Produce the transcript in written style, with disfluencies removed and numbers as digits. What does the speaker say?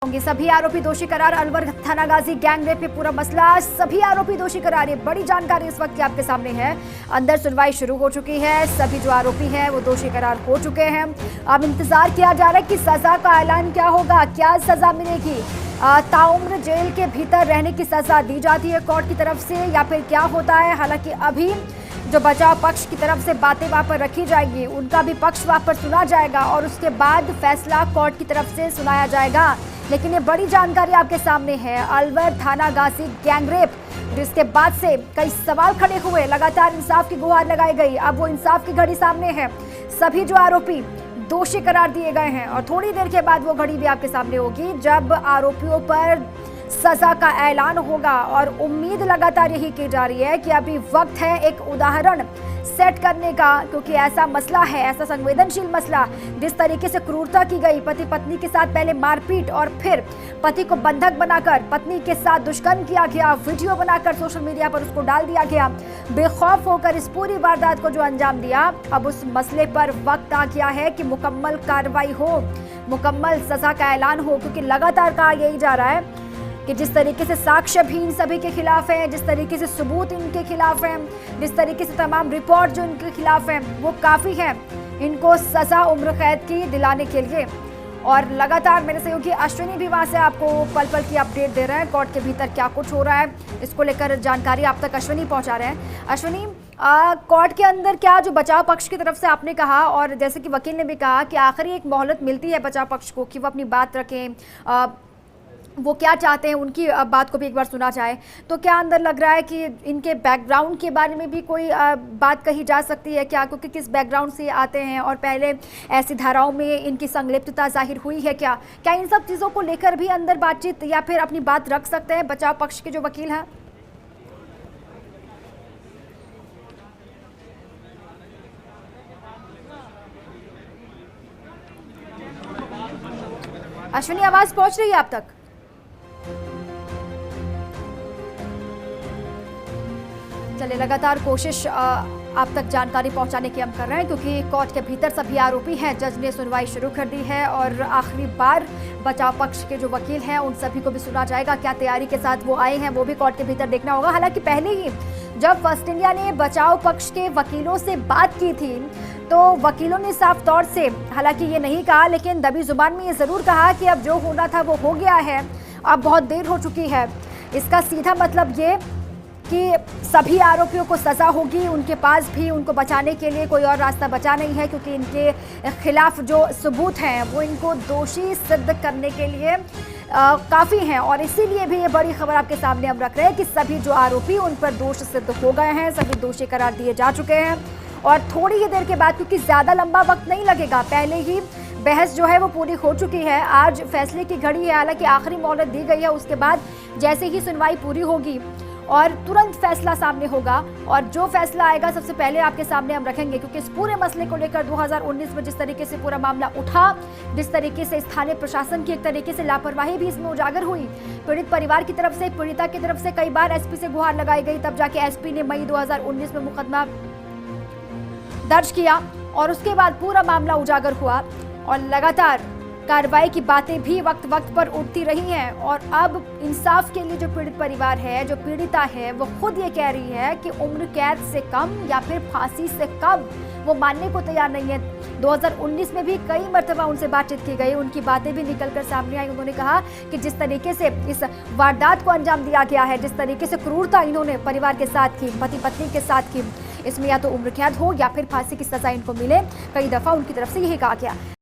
होंगे। सभी आरोपी दोषी करार। अलवर थानागाजी गैंग रेप में पूरा मसला, सभी आरोपी दोषी करार। ये बड़ी जानकारी इस वक्त की आपके सामने है। अंदर सुनवाई शुरू हो चुकी है, सभी जो आरोपी हैं वो दोषी करार हो चुके हैं। अब इंतजार किया जा रहा है कि सजा का ऐलान क्या होगा, क्या सजा मिलेगी। ताउम्र जेल के भीतर रहने की सजा दी जाती है कोर्ट की तरफ से या फिर क्या होता है। हालांकि अभी जो बचाव पक्ष की तरफ से बातें वहां पर रखी जाएगी, उनका भी पक्ष वहां पर सुना जाएगा और उसके बाद फैसला कोर्ट की तरफ से सुनाया जाएगा। लेकिन ये बड़ी जानकारी आपके सामने है। अलवर थानागाजी गैंगरेप, जिसके बाद से कई सवाल खड़े हुए, लगातार इंसाफ की गुहार लगाई गई। अब वो इंसाफ की घड़ी सामने है, सभी जो आरोपी दोषी करार दिए गए हैं और थोड़ी देर के बाद वो घड़ी भी आपके सामने होगी जब आरोपियों पर सजा का ऐलान होगा। और उम्मीद लगातार यही की जा रही है कि अभी वक्त है एक उदाहरण सेट करने का, क्योंकि ऐसा मसला है, ऐसा संवेदनशील मसला, जिस तरीके से क्रूरता की गई, पति पत्नी के साथ पहले मारपीट और फिर पति को बंधक बनाकर पत्नी के साथ दुष्कर्म किया गया, वीडियो बनाकर सोशल मीडिया पर उसको डाल दिया गया, बेखौफ होकर इस पूरी वारदात को जो अंजाम दिया। अब उस मसले पर वक्त आ गया है कि मुकम्मल कार्रवाई हो, मुकम्मल सजा का ऐलान हो, क्योंकि लगातार कहा यही जा रहा है कि जिस तरीके से साक्ष्य भी इन सभी के खिलाफ है, जिस तरीके से सबूत इनके खिलाफ है, जिस तरीके से तमाम रिपोर्ट जो इनके खिलाफ है, वो काफ़ी है इनको सज़ा उम्र कैद की दिलाने के लिए। और लगातार मेरे सहयोगी अश्विनी भी वहाँ से आपको पल पल की अपडेट दे रहे हैं, कोर्ट के भीतर क्या कुछ हो रहा है, इसको लेकर जानकारी आप तक अश्विनी पहुँचा रहे हैं। अश्विनी, कोर्ट के अंदर क्या जो बचाव पक्ष की तरफ से आपने कहा और जैसे कि वकील ने भी कहा कि आखिरी एक मोहलत मिलती है बचाव पक्ष को कि वो अपनी बात रखें, वो क्या चाहते हैं उनकी बात को भी एक बार सुना जाए, तो क्या अंदर लग रहा है कि इनके बैकग्राउंड के बारे में भी कोई बात कही जा सकती है क्या, क्योंकि किस बैकग्राउंड से आते हैं और पहले ऐसी धाराओं में इनकी संलिप्तता जाहिर हुई है क्या इन सब चीज़ों को लेकर भी अंदर बातचीत या फिर अपनी बात रख सकते हैं बचाव पक्ष के जो वकील हैं? अश्विनी, आवाज़ पहुंच रही है आप तक? चलिए, लगातार कोशिश आप तक जानकारी पहुंचाने की हम कर रहे हैं, क्योंकि कोर्ट के भीतर सभी आरोपी हैं। जज ने सुनवाई शुरू कर दी है और आखिरी बार बचाव पक्ष के जो वकील हैं उन सभी को भी सुना जाएगा। क्या तैयारी के साथ वो आए हैं वो भी कोर्ट के भीतर देखना होगा। हालांकि पहले ही जब फर्स्ट इंडिया ने बचाव पक्ष के वकीलों से बात की थी तो वकीलों ने साफ तौर से, हालांकि ये नहीं कहा लेकिन दबी जुबान में ये ज़रूर कहा कि अब जो होना था वो हो गया है, अब बहुत देर हो चुकी है। इसका सीधा मतलब ये कि सभी आरोपियों को सज़ा होगी, उनके पास भी उनको बचाने के लिए कोई और रास्ता बचा नहीं है, क्योंकि इनके खिलाफ जो सबूत हैं वो इनको दोषी सिद्ध करने के लिए काफ़ी हैं। और इसीलिए भी ये बड़ी खबर आपके सामने हम रख रहे हैं कि सभी जो आरोपी उन पर दोष सिद्ध हो गए हैं, सभी दोषी करार दिए जा चुके हैं। और थोड़ी ही देर के बाद, क्योंकि ज़्यादा लंबा वक्त नहीं लगेगा, पहले ही बहस जो है वो पूरी हो चुकी है, आज फैसले की घड़ी है। हालांकि आखिरी मोहलत दी गई है, उसके बाद जैसे ही सुनवाई पूरी होगी और तुरंत फैसला सामने होगा। और जो फैसला आएगा सबसे पहले आपके सामने हम रखेंगे, क्योंकि इस पूरे मसले को लेकर 2019 में जिस तरीके से पूरा मामला उठा, जिस तरीके से स्थानीय प्रशासन की एक तरीके से लापरवाही भी इसमें उजागर हुई, पीड़ित परिवार की तरफ से, पीड़िता की तरफ से कई बार एसपी से गुहार लगाई गई, तब जाके एसपी ने मई 2019 में मुकदमा दर्ज किया और उसके बाद पूरा मामला उजागर हुआ। और लगातार कार्रवाई की बातें भी वक्त वक्त पर उठती रही हैं। और अब इंसाफ के लिए जो पीड़ित परिवार है, जो पीड़िता है, वो खुद ये कह रही है कि उम्र कैद से कम या फिर फांसी से कम वो मानने को तैयार नहीं है। 2019 में भी कई मरतबा उनसे बातचीत की गई, उनकी बातें भी निकलकर सामने आई। उन्होंने कहा कि जिस तरीके से इस वारदात को अंजाम दिया गया है, जिस तरीके से क्रूरता इन्होंने परिवार के साथ की, पति पत्नी के साथ की, इसमें या तो उम्र कैद हो या फिर फांसी की सजा इनको मिले। कई दफ़ा उनकी तरफ से यही कहा गया।